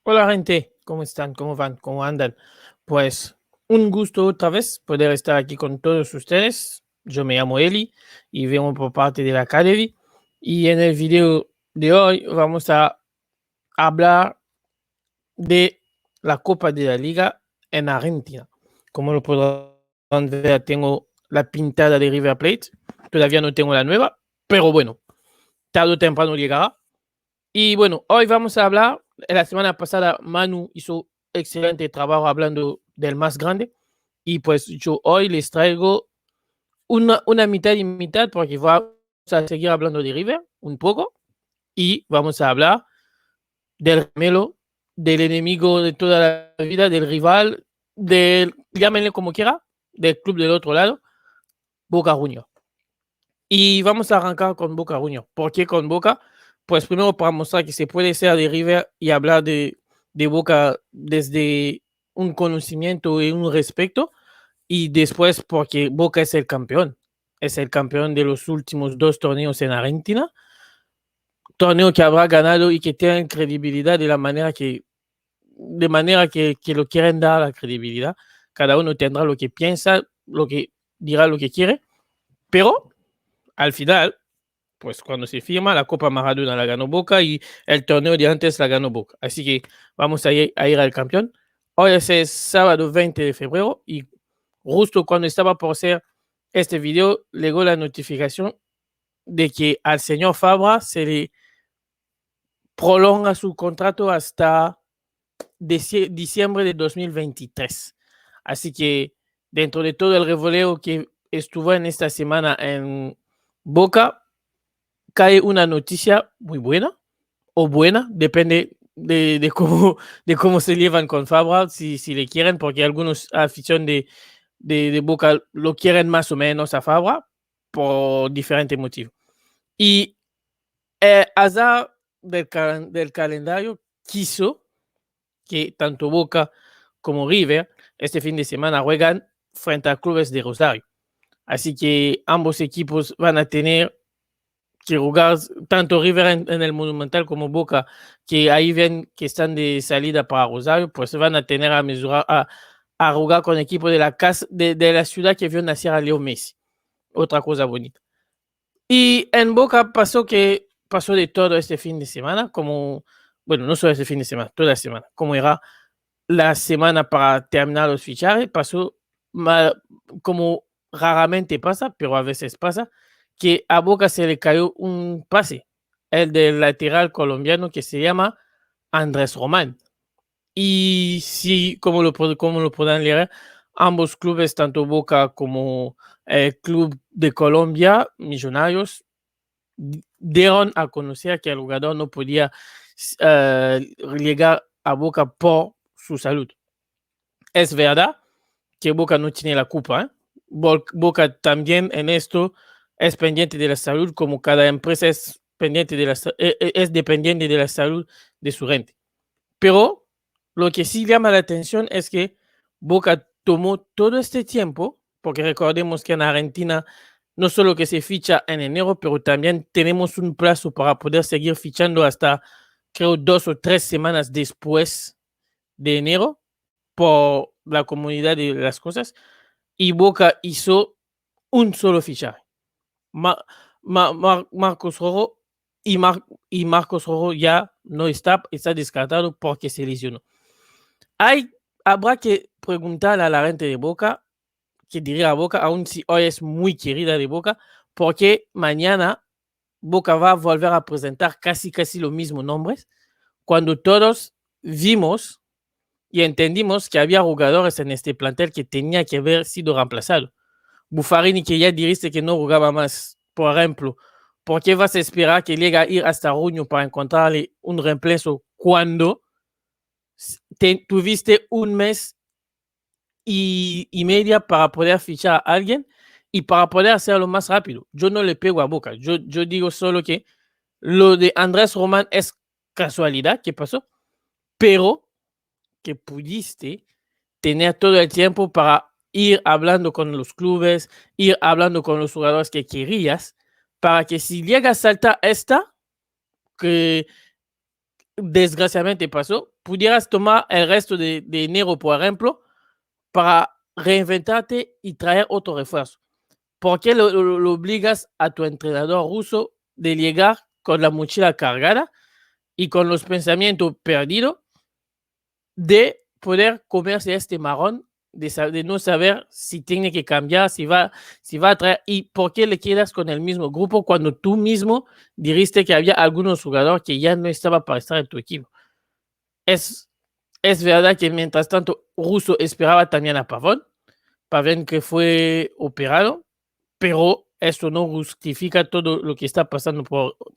Hola gente, ¿cómo están? ¿Cómo van? ¿Cómo andan? Pues un gusto otra vez poder estar aquí con todos ustedes. Yo me llamo Eli y vengo por parte de la Academy. Y en el video de hoy vamos a hablar de la Copa de la Liga en Argentina. Como lo podrán ver, tengo la pintada de River Plate. Todavía no tengo la nueva, pero bueno, tarde o temprano llegará. Y bueno, hoy vamos a hablar, la semana pasada Manu hizo excelente trabajo hablando del más grande y pues yo hoy les traigo una mitad y mitad porque vamos a seguir hablando de River un poco y vamos a hablar del gemelo, del enemigo de toda la vida, del rival, del, llámenle como quiera, del club del otro lado, Boca Juniors. Y vamos a arrancar con Boca Juniors. ¿Por qué con Boca? Pues primero para mostrar que se puede ser de River y hablar de Boca desde un conocimiento y un respeto. Y después porque Boca es el campeón. Es el campeón de los últimos dos torneos en Argentina. Torneo que habrá ganado y que tiene credibilidad de manera que lo quieren dar la credibilidad. Cada uno tendrá lo que piensa, lo que dirá lo que quiere. Pero al final pues cuando se firma, la Copa Maradona la ganó Boca y el torneo de antes la ganó Boca. Así que vamos a ir al campeón. Hoy es el sábado 20 de febrero y justo cuando estaba por hacer este video, llegó la notificación de que al señor Fabra se le prolonga su contrato hasta diciembre de 2023. Así que dentro de todo el revoleo que estuvo en esta semana en Boca, cae una noticia muy buena o buena, depende de cómo se llevan con Fabra, si le quieren, porque algunos afición de Boca lo quieren más o menos a Fabra por diferentes motivos. Y azar del calendario quiso que tanto Boca como River este fin de semana juegan frente a clubes de Rosario. Así que ambos equipos van a tener que jugar tanto River en el Monumental como Boca, que ahí ven que están de salida para Rosario, pues van a tener a jugar con equipo de la casa, de la ciudad que vio nacer a Leo Messi. Otra cosa bonita. Y en Boca pasó de todo este fin de semana, como, bueno, no solo este fin de semana, toda la semana, como era la semana para terminar los fichajes, pasó mal, como raramente pasa, pero a veces pasa, que a Boca se le cayó un pase, el del lateral colombiano que se llama Andrés Román. Y sí, como lo podrán leer, ambos clubes, tanto Boca como el Club de Colombia, Millonarios, dieron a conocer que el jugador no podía llegar a Boca por su salud. Es verdad que Boca no tiene la culpa. Boca también en esto es pendiente de la salud, como cada empresa es, es dependiente de la salud de su gente. Pero lo que sí llama la atención es que Boca tomó todo este tiempo, porque recordemos que en Argentina no solo que se ficha en enero, pero también tenemos un plazo para poder seguir fichando hasta, creo, 2 o 3 semanas después de enero por la comunidad de las cosas. Y Boca hizo un solo fichaje. Ma- Marcos Rojo y Marcos Rojo ya no está descartado porque se lesionó. Hay, habrá que preguntar a la gente de Boca, que diría a Boca, aun si hoy es muy querida de Boca, porque mañana Boca va a volver a presentar casi los mismos nombres, cuando todos vimos y entendimos que había jugadores en este plantel que tenía que haber sido reemplazado. Buffarini, que ya dijiste que no jugaba más, por ejemplo, ¿por qué vas a esperar que llegue a ir hasta junio para encontrarle un reemplazo cuando tuviste un mes y media para poder fichar a alguien y para poder hacerlo más rápido? Yo no le pego a Boca, yo digo solo que lo de Andrés Román es casualidad que pasó, pero que pudiste tener todo el tiempo para ir hablando con los clubes, ir hablando con los jugadores que querías, para que si llega a saltar esta, que desgraciadamente pasó, pudieras tomar el resto de enero, por ejemplo, para reinventarte y traer otro refuerzo. ¿Por qué lo obligas a tu entrenador ruso de llegar con la mochila cargada y con los pensamientos perdidos de poder comerse este marrón, de no saber si tiene que cambiar, si va a traer, y por qué le quedas con el mismo grupo cuando tú mismo dijiste que había algunos jugadores que ya no estaban para estar en tu equipo? Es, es verdad que mientras tanto Russo esperaba también a Pavón, Pavón que fue operado, pero eso no justifica todo lo que está pasando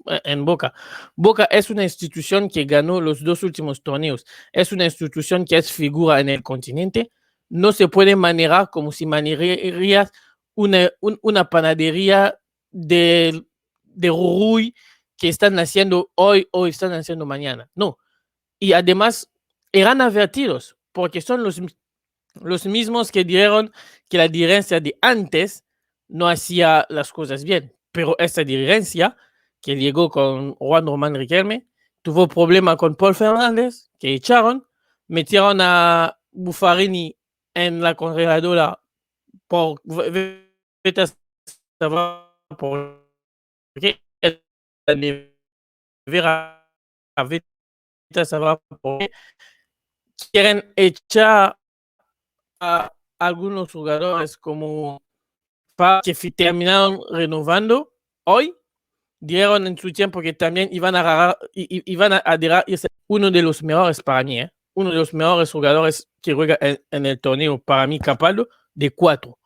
en Boca. Boca es una institución que ganó los 2 últimos torneos, es una institución que es figura en el continente, no se puede manejar como si manejarías una panadería de Ruruy que están haciendo hoy o están haciendo mañana. No. Y además eran advertidos porque son los mismos que dijeron que la dirigencia de antes no hacía las cosas bien, pero esta dirigencia que llegó con Juan Román Riquelme tuvo problema con Paul Fernández, que echaron, metieron a Buffarini en la congeladora por vete a saber por qué, la nevera, vete a saber por qué quieren echar a algunos jugadores como que terminaron renovando hoy, dieron en su tiempo que también iban a agarrar uno de los mejores para mí, uno de los mejores jugadores que juega en el torneo, para mí, Capaldo, de 4.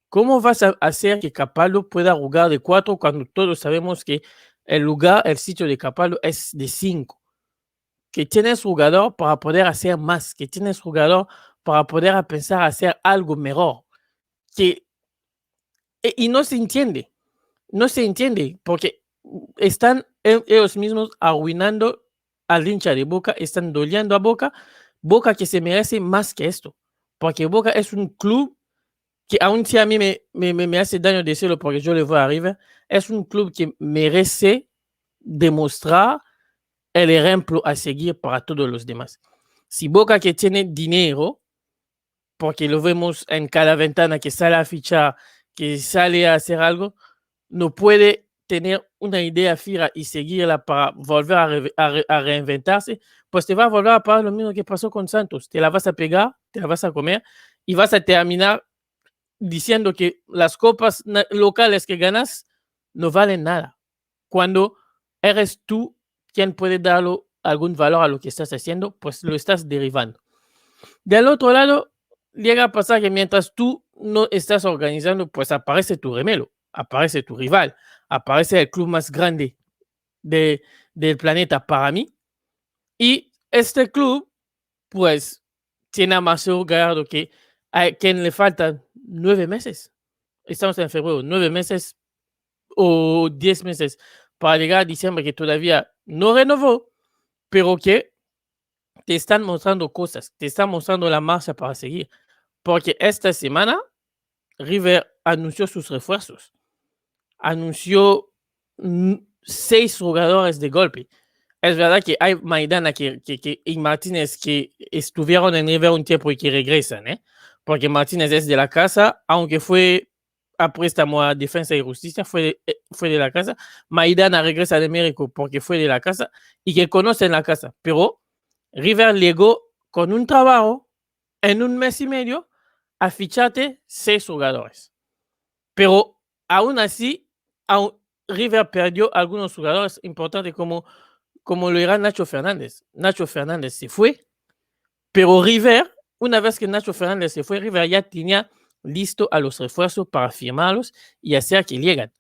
¿Cómo vas a hacer que Capaldo pueda jugar de 4 cuando todos sabemos que el sitio de Capaldo es de 5? Que tienes jugador para poder hacer más, que tienes jugador para poder pensar hacer algo mejor. Y no se entiende, porque están ellos mismos arruinando al hincha de Boca, están doliendo a Boca, Boca que se merece más que esto, porque Boca es un club que, aun si a mí me hace daño decirlo porque yo le voy arriba, es un club que merece demostrar el ejemplo a seguir para todos los demás. Si Boca, que tiene dinero, porque lo vemos en cada ventana, que sale a fichar, que sale a hacer algo, no puede tener una idea fija y seguirla para volver a reinventarse, pues te va a volver a pasar lo mismo que pasó con Santos. Te la vas a pegar, te la vas a comer y vas a terminar diciendo que las copas locales que ganas no valen nada, cuando eres tú quien puede darle algún valor a lo que estás haciendo, pues lo estás derivando. Del otro lado, llega a pasar que mientras tú no estás organizando, pues aparece tu remelo, aparece tu rival, aparece el club más grande del planeta para mí. Y este club, pues, tiene a Marcelo Gallardo que a quien le faltan 9 meses. Estamos en febrero, 9 meses o 10 meses para llegar a diciembre, que todavía no renovó, pero que te están mostrando cosas, te están mostrando la marcha para seguir. Porque esta semana River anunció sus refuerzos. Anunció 6 jugadores de golpe. Es verdad que hay Maidana y Martínez que estuvieron en River un tiempo y que regresan, porque Martínez es de la casa, aunque fue a préstamo a Defensa y Justicia, fue de la casa. Maidana regresa de México porque fue de la casa y que conocen la casa. Pero River llegó con un trabajo en un mes y medio a ficharte 6 jugadores. Pero aún así, River perdió algunos jugadores importantes como lo era Nacho Fernández. Nacho Fernández se fue, pero River, una vez que Nacho Fernández se fue, River ya tenía listo a los refuerzos para firmarlos y hacer que lleguen.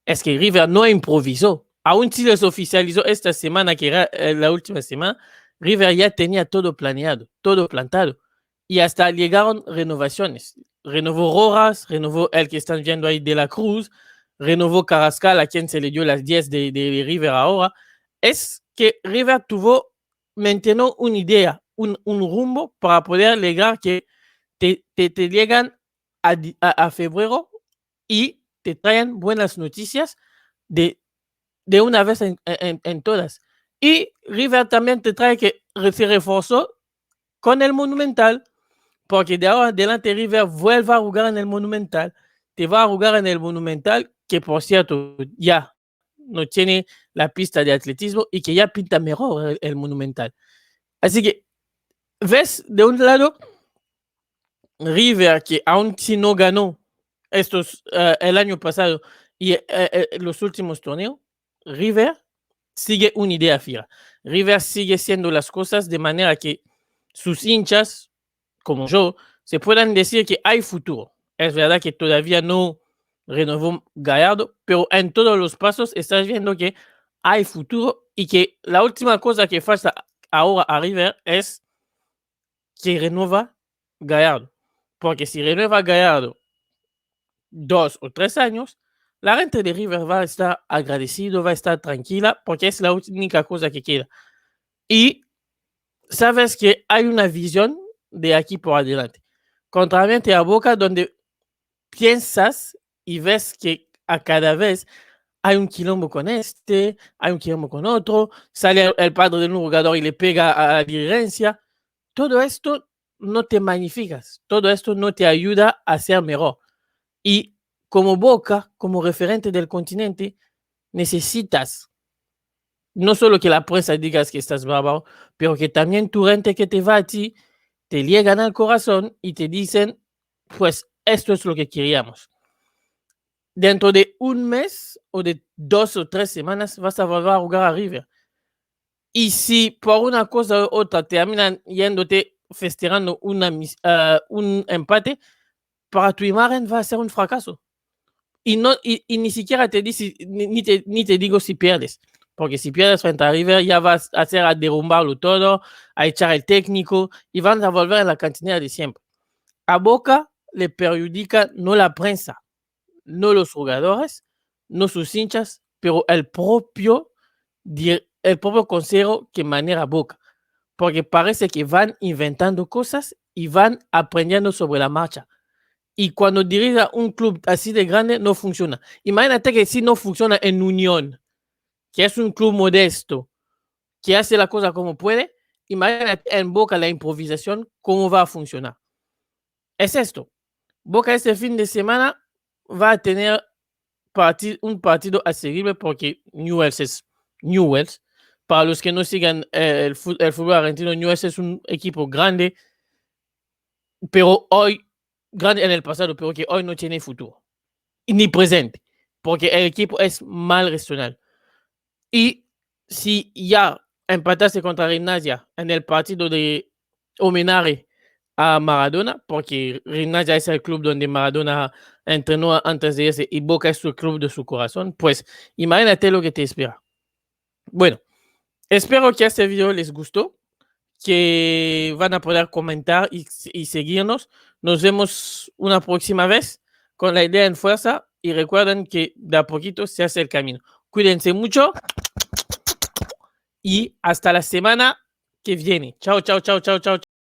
Es que River no improvisó. Aún si les oficializó esta semana, que era la última semana, River ya tenía todo planeado, todo plantado. Y hasta llegaron renovaciones. Renovó Rojas, renovó el que están viendo ahí de la Cruz, renovó Carrascal, a quien se le dio las 10 de River ahora. Es que River mantuvo una idea, un rumbo para poder llegar que te llegan a febrero y te traen buenas noticias de una vez en todas. Y River también te trae que se reforzó con el Monumental, porque de ahora en adelante River vuelve a jugar en el Monumental, te va a jugar en el Monumental, que por cierto ya no tiene la pista de atletismo y que ya pinta mejor el Monumental. Así que ves de un lado River, que aún si no ganó el año pasado y los últimos torneos, River sigue una idea fija. River sigue haciendo las cosas de manera que sus hinchas, como yo, se puedan decir que hay futuro. Es verdad que todavía no renovó Gallardo, pero en todos los pasos estás viendo que hay futuro y que la última cosa que falta ahora a River es que renueva Gallardo. Porque si renueva Gallardo 2 o 3 años, la gente de River va a estar agradecido, va a estar tranquila, porque es la única cosa que queda. Y sabes que hay una visión de aquí por adelante. Contrariamente a Boca, donde piensas y ves que a cada vez hay un quilombo con este, hay un quilombo con otro, sale el padre de un jugador y le pega a la dirigencia. Todo esto no te magnificas, todo esto no te ayuda a ser mejor. Y como Boca, como referente del continente, necesitas no solo que la prensa digas que estás bárbaro, pero que también tu gente que te va a ti te llegan al corazón y te dicen, pues esto es lo que queríamos. Dentro de un mes o de 2 o 3 semanas vas a volver a jugar a River. Y si por una cosa u otra terminan yéndote festejando un empate, para tu imagen va a ser un fracaso. Y ni siquiera te dice, ni te digo si pierdes. Porque si pierdes frente a River, ya vas a hacer a derrumbarlo todo, a echar el técnico y van a volver a la cantina de siempre. A Boca le perjudica no la prensa, no los jugadores, no sus hinchas, pero el propio consejo que maneja Boca. Porque parece que van inventando cosas y van aprendiendo sobre la marcha. Y cuando dirige un club así de grande, no funciona. Imagínate que si no funciona en Unión, que es un club modesto, que hace la cosa como puede, imagínate en Boca la improvisación, cómo va a funcionar. Es esto. Boca este fin de semana va a tener un partido asequible porque Newell's es Newell's. Para los que no sigan el fútbol argentino, Newell's es un equipo grande, pero hoy, grande en el pasado, pero que hoy no tiene futuro. Ni presente, porque el equipo es mal regional. Y si ya empataste contra Gimnasia en el partido de homenaje a Maradona, porque Gimnasia es el club donde Maradona entrenó antes de ese y Boca es su club de su corazón, pues imagínate lo que te espera. Bueno, espero que este video les gustó, que van a poder comentar y seguirnos. Nos vemos una próxima vez con la idea en fuerza y recuerden que de a poquito se hace el camino. Cuídense mucho y hasta la semana que viene. Chao, chao, chao, chao, chao.